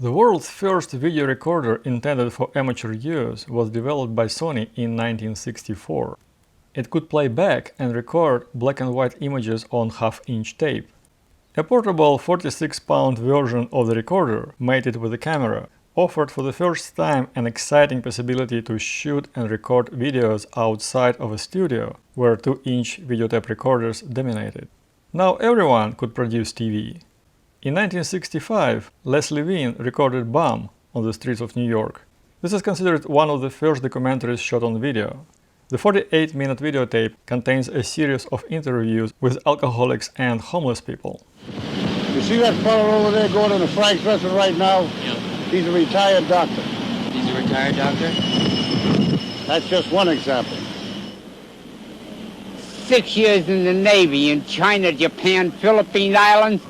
The world's first video recorder intended for amateur use was developed by Sony in 1964. It could play back and record black and white images on half-inch tape. A portable 46-pound version of the recorder, mated with a camera, offered for the first time an exciting possibility to shoot and record videos outside of a studio, where 2-inch videotape recorders dominated. Now everyone could produce TV. In 1965, Les Levine recorded Bomb on the streets of New York. This is considered one of the first documentaries shot on video. The 48-minute videotape contains a series of interviews with alcoholics and homeless people. You see that fellow over there going to the Frank's restaurant right now? Yeah. He's a retired doctor. He's a retired doctor? That's just one example. 6 years in the Navy in China, Japan, Philippine Islands,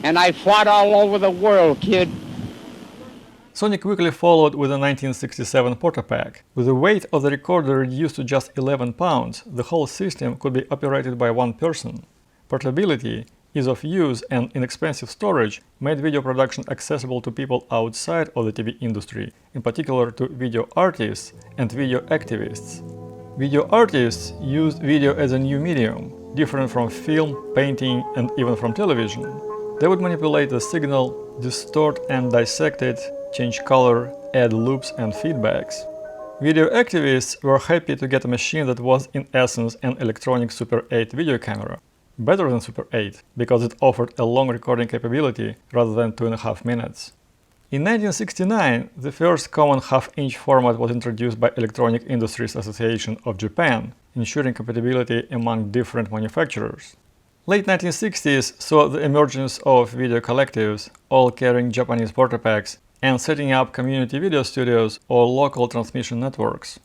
and I fought all over the world, kid. Sony quickly followed with a 1967 Portapak. With the weight of the recorder reduced to just 11 pounds, the whole system could be operated by one person. Portability, ease of use, and inexpensive storage made video production accessible to people outside of the TV industry, in particular to video artists and video activists. Video artists used video as a new medium, different from film, painting, and even from television. They would manipulate the signal, distort and dissect it, change color, add loops and feedbacks. Video activists were happy to get a machine that was in essence an electronic Super 8 video camera, better than Super 8 because it offered a long recording capability rather than 2.5 minutes. In 1969, the first common half-inch format was introduced by Electronic Industries Association of Japan, ensuring compatibility among different manufacturers. Late 1960s saw the emergence of video collectives, all carrying Japanese Portapaks, and setting up community video studios or local transmission networks.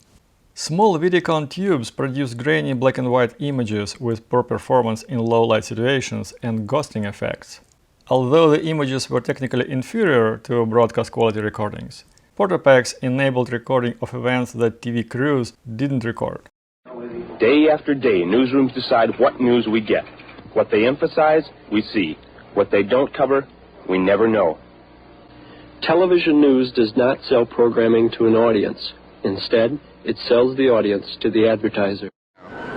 Small Vidicon tubes produce grainy black and white images with poor performance in low-light situations and ghosting effects. Although the images were technically inferior to broadcast-quality recordings, Portapaks enabled recording of events that TV crews didn't record. Day after day, newsrooms decide what news we get. What they emphasize, we see. What they don't cover, we never know. Television news does not sell programming to an audience. Instead, it sells the audience to the advertiser.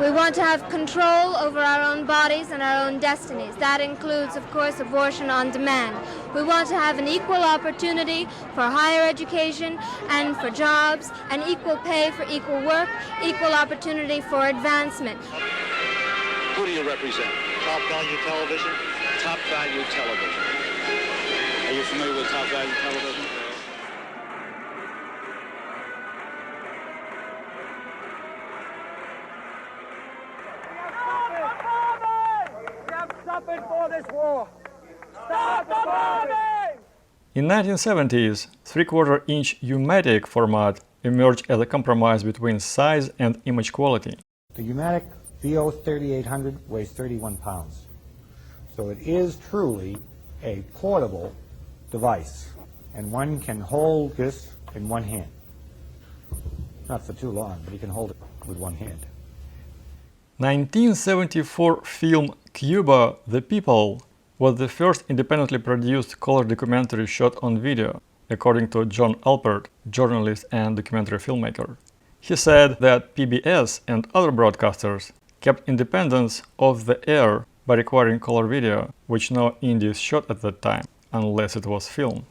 We want to have control over our own bodies and our own destinies. That includes, of course, abortion on demand. We want to have an equal opportunity for higher education and for jobs, and equal pay for equal work, equal opportunity for advancement. Who do you represent? Top Value Television. Top Value Television. Are you familiar with Top Value Television? In 1970s, 3/4-inch U-matic format emerged as a compromise between size and image quality. The U-matic VO3800 weighs 31 pounds. So it is truly a portable device, and one can hold this in one hand. Not for too long, but you can hold it with one hand. 1974 film Cuba, The People was the first independently produced color documentary shot on video, according to John Alpert, journalist and documentary filmmaker. He said that PBS and other broadcasters kept independence off the air by requiring color video, which no indies shot at that time, unless it was film.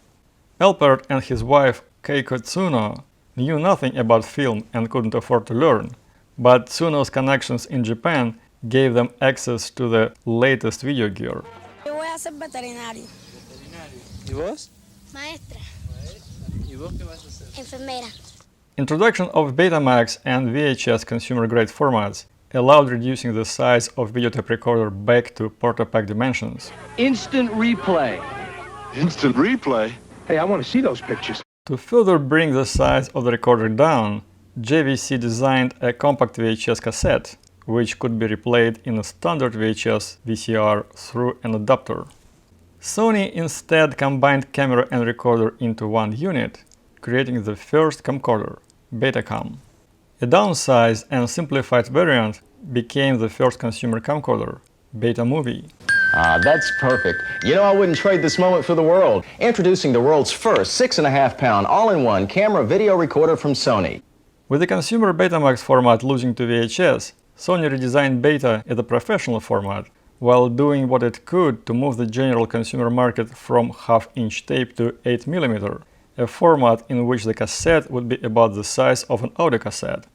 Alpert and his wife Keiko Tsuno knew nothing about film and couldn't afford to learn, but Tsuno's connections in Japan gave them access to the latest video gear. Yo voy a ser veterinario. ¿Y vos? Maestra. ¿Y vos qué vas a hacer? Enfermera. Introduction of Betamax and VHS consumer-grade formats allowed reducing the size of videotape recorder back to Portapak dimensions. Instant replay. Instant replay? Hey, I want to see those pictures. To further bring the size of the recorder down, JVC designed a compact VHS cassette, which could be replayed in a standard VHS VCR through an adapter. Sony instead combined camera and recorder into one unit, creating the first camcorder, Betacam. A downsized and simplified variant became the first consumer camcorder, Betamovie. That's perfect. You know, I wouldn't trade this moment for the world. Introducing the world's first 6.5-pound all-in-one camera video recorder from Sony. With the consumer Betamax format losing to VHS, Sony redesigned Beta as a professional format, while doing what it could to move the general consumer market from half-inch tape to 8mm, a format in which the cassette would be about the size of an audio cassette.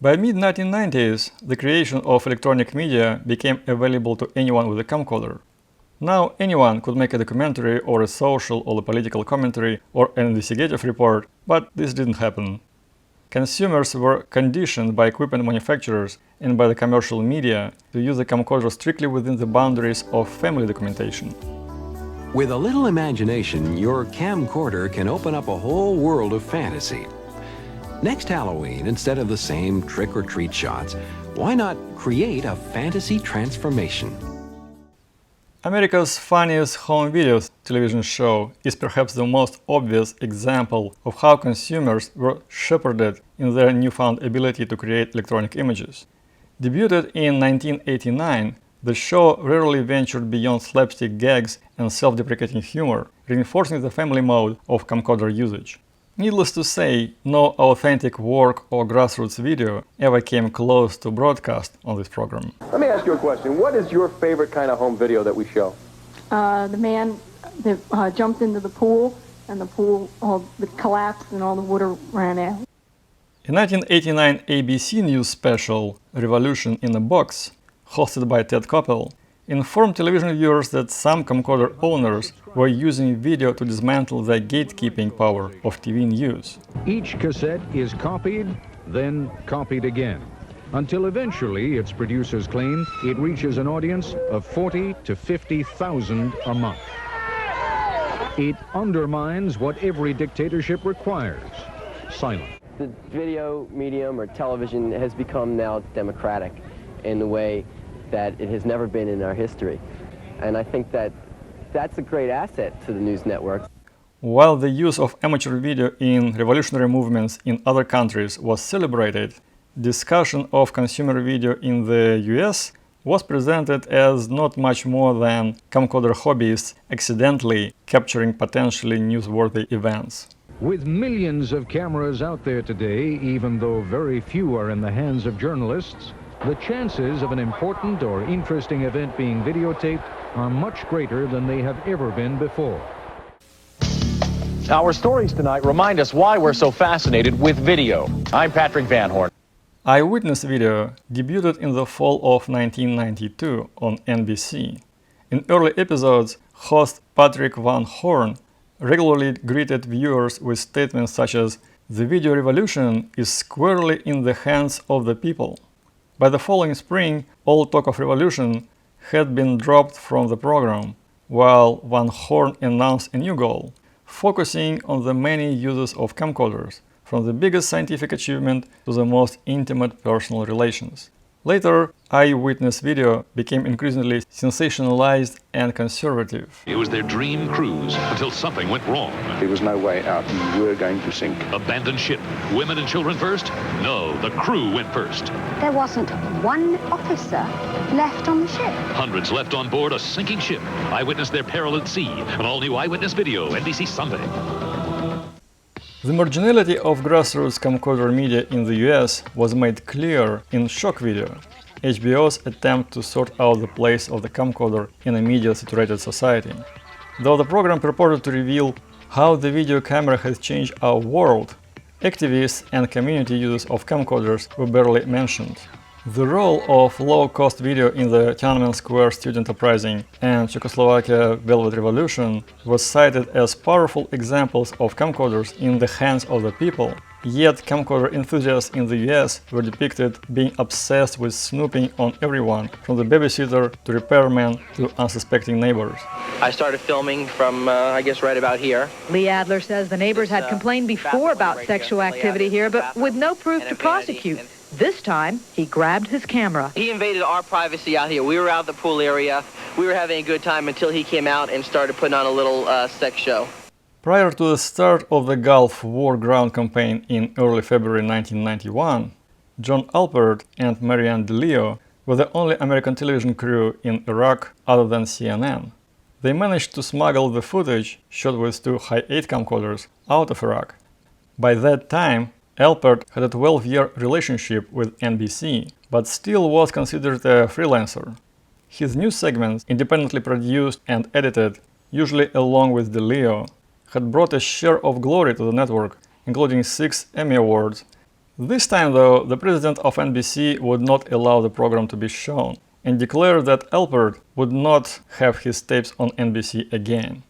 By mid-1990s, the creation of electronic media became available to anyone with a camcorder. Now anyone could make a documentary or a social or a political commentary or an investigative report, but this didn't happen. Consumers were conditioned by equipment manufacturers and by the commercial media to use the camcorder strictly within the boundaries of family documentation. With a little imagination, your camcorder can open up a whole world of fantasy. Next Halloween, instead of the same trick-or-treat shots, why not create a fantasy transformation? America's Funniest Home Videos television show is perhaps the most obvious example of how consumers were shepherded in their newfound ability to create electronic images. Debuted in 1989, the show rarely ventured beyond slapstick gags and self-deprecating humor, reinforcing the family mode of camcorder usage. Needless to say, no authentic work or grassroots video ever came close to broadcast on this program. Let me ask you a question. What is your favorite kind of home video that we show? The man that jumped into the pool, and the pool collapsed and all the water ran out. A 1989 ABC News special, Revolution in a Box, hosted by Ted Koppel, informed television viewers that some camcorder owners were using video to dismantle the gatekeeping power of TV news. Each cassette is copied, then copied again, until eventually its producers claim it reaches an audience of 40 to 50,000 a month. It undermines what every dictatorship requires: silence. The video medium or television has become now democratic in the way that it has never been in our history. And I think that that's a great asset to the news networks. While the use of amateur video in revolutionary movements in other countries was celebrated, discussion of consumer video in the US was presented as not much more than camcorder hobbyists accidentally capturing potentially newsworthy events. With millions of cameras out there today, even though very few are in the hands of journalists, the chances of an important or interesting event being videotaped are much greater than they have ever been before. Our stories tonight remind us why we're so fascinated with video. I'm Patrick Van Horn. Eyewitness Video debuted in the fall of 1992 on NBC. In early episodes, host Patrick Van Horn regularly greeted viewers with statements such as, "The video revolution is squarely in the hands of the people." By the following spring, all talk of revolution had been dropped from the program, while Van Horn announced a new goal, focusing on the many uses of camcorders, from the biggest scientific achievement to the most intimate personal relations. Later, eyewitness video became increasingly sensationalized and conservative. It was their dream cruise until something went wrong. There was no way out. We were going to sink. Abandoned ship. Women and children first? No, the crew went first. There wasn't one officer left on the ship. Hundreds left on board a sinking ship. Eyewitness their peril at sea. An all-new eyewitness video, NBC Sunday. The marginality of grassroots camcorder media in the US was made clear in Shock Video, HBO's attempt to sort out the place of the camcorder in a media-saturated society. Though the program purported to reveal how the video camera has changed our world, activists and community users of camcorders were barely mentioned. The role of low-cost video in the Tiananmen Square student uprising and Czechoslovakia Velvet Revolution was cited as powerful examples of camcorders in the hands of the people, yet camcorder enthusiasts in the US were depicted being obsessed with snooping on everyone, from the babysitter to repairman to unsuspecting neighbors. I started filming from, I guess, right about here. Lee Adler says the neighbors had complained before about sexual activity here, but with no proof to prosecute. This time, he grabbed his camera. He invaded our privacy out here. We were out at the pool area. We were having a good time until he came out and started putting on a little sex show. Prior to the start of the Gulf War ground campaign in early February 1991, John Alpert and Marianne DeLeo were the only American television crew in Iraq other than CNN. They managed to smuggle the footage, shot with two Hi-8 camcorders, out of Iraq. By that time, Alpert had a 12-year relationship with NBC, but still was considered a freelancer. His news segments, independently produced and edited, usually along with DeLeo, had brought a share of glory to the network, including 6 Emmy Awards. This time, though, the president of NBC would not allow the program to be shown, and declared that Alpert would not have his tapes on NBC again.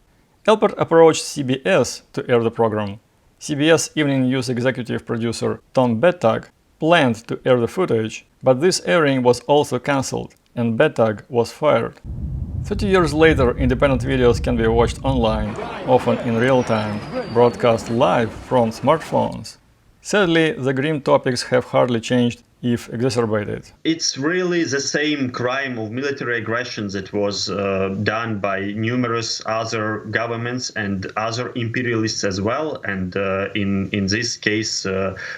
Alpert approached CBS to air the program. CBS Evening News executive producer Tom Bettag planned to air the footage, but this airing was also cancelled, and Bettag was fired. 30 years later, independent videos can be watched online, often in real time, broadcast live from smartphones. Sadly, the grim topics have hardly changed, if exacerbated. It's really the same crime of military aggression that was done by numerous other governments and other imperialists as well. And in this case,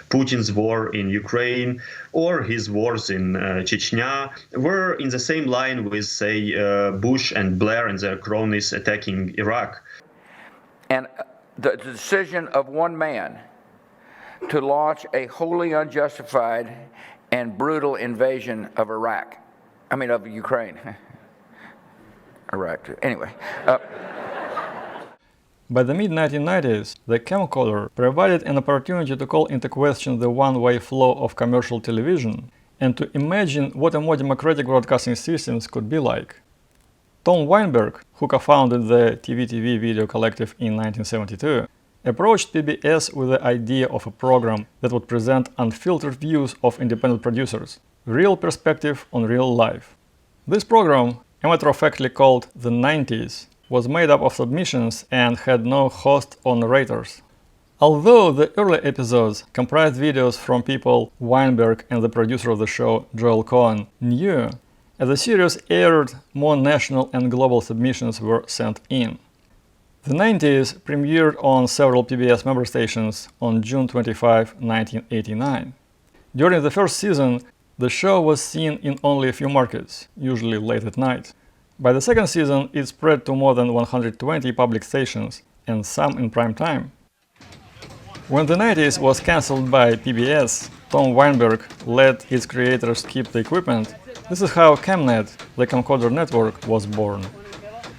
Putin's war in Ukraine or his wars in Chechnya were in the same line with, say, Bush and Blair and their cronies attacking Iraq. And the decision of one man to launch a wholly unjustified and brutal invasion of of Ukraine. Iraq, anyway. By the mid-1990s, the camcorder provided an opportunity to call into question the one-way flow of commercial television and to imagine what a more democratic broadcasting systems could be like. Tom Weinberg, who co-founded the TV Video Collective in 1972, approached PBS with the idea of a program that would present unfiltered views of independent producers, real perspective on real life. This program, a matter of factly called The 90s, was made up of submissions and had no host or narrators. Although the early episodes comprised videos from people Weinberg and the producer of the show, Joel Cohen, knew, as the series aired, more national and global submissions were sent in. The 90s premiered on several PBS member stations on June 25, 1989. During the first season, the show was seen in only a few markets, usually late at night. By the second season, it spread to more than 120 public stations, and some in prime time. When the 90s was cancelled by PBS, Tom Weinberg let its creators keep the equipment. This is how CamNet, the camcorder network, was born.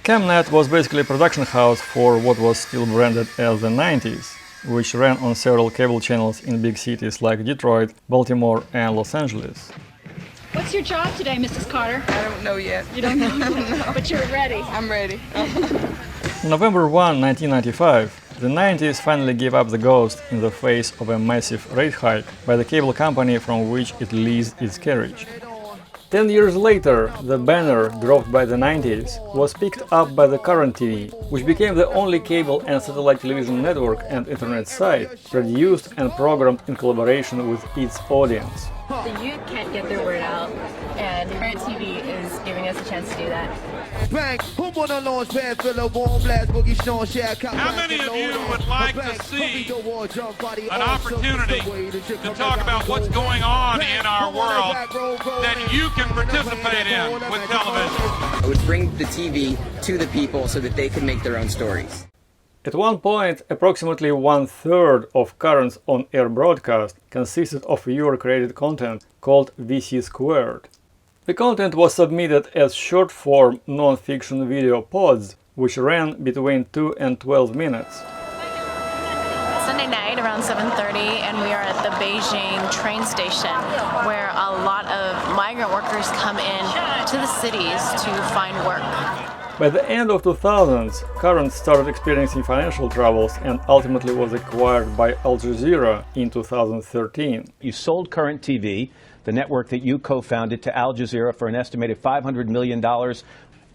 CamNet was basically a production house for what was still branded as the 90s, which ran on several cable channels in big cities like Detroit, Baltimore, and Los Angeles. What's your job today, Mrs. Carter? I don't know yet. You don't know? No. But you're ready. I'm ready. November 1, 1995, the 90s finally gave up the ghost in the face of a massive rate hike by the cable company from which it leased its carriage. 10 years later, the banner dropped by the 90s was picked up by the Current TV, which became the only cable and satellite television network and internet site produced and programmed in collaboration with its audience. The youth can't get their word out, and Current TV is giving us a chance to do that. How many of you would like to see an opportunity to talk about what's going on in our world that you can participate in with television? I would bring the TV to the people so that they can make their own stories. At one point, approximately 1/3 of Current's on-air broadcast consisted of viewer-created content called VC Squared. The content was submitted as short-form non-fiction video pods, which ran between 2 and 12 minutes. Sunday night around 7:30, and we are at the Beijing train station, where a lot of migrant workers come in to the cities to find work. By the end of 2000s, Current started experiencing financial troubles and ultimately was acquired by Al Jazeera in 2013. You sold Current TV, the network that you co-founded, to Al Jazeera for an estimated $500 million.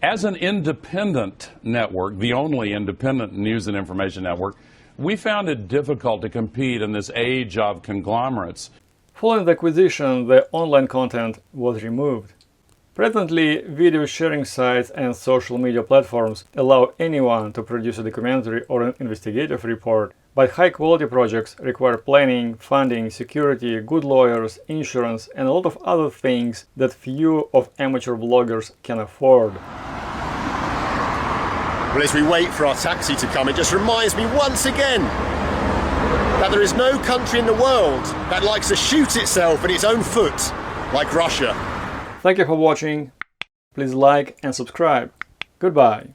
As an independent network, the only independent news and information network, we found it difficult to compete in this age of conglomerates. Following the acquisition, the online content was removed. Presently, video sharing sites and social media platforms allow anyone to produce a documentary or an investigative report But high-quality projects require planning, funding, security, good lawyers, insurance, and a lot of other things that few of amateur vloggers can afford. Well, as we wait for our taxi to come, it just reminds me once again that there is no country in the world that likes to shoot itself in its own foot like Russia. Thank you for watching. Please like and subscribe. Goodbye.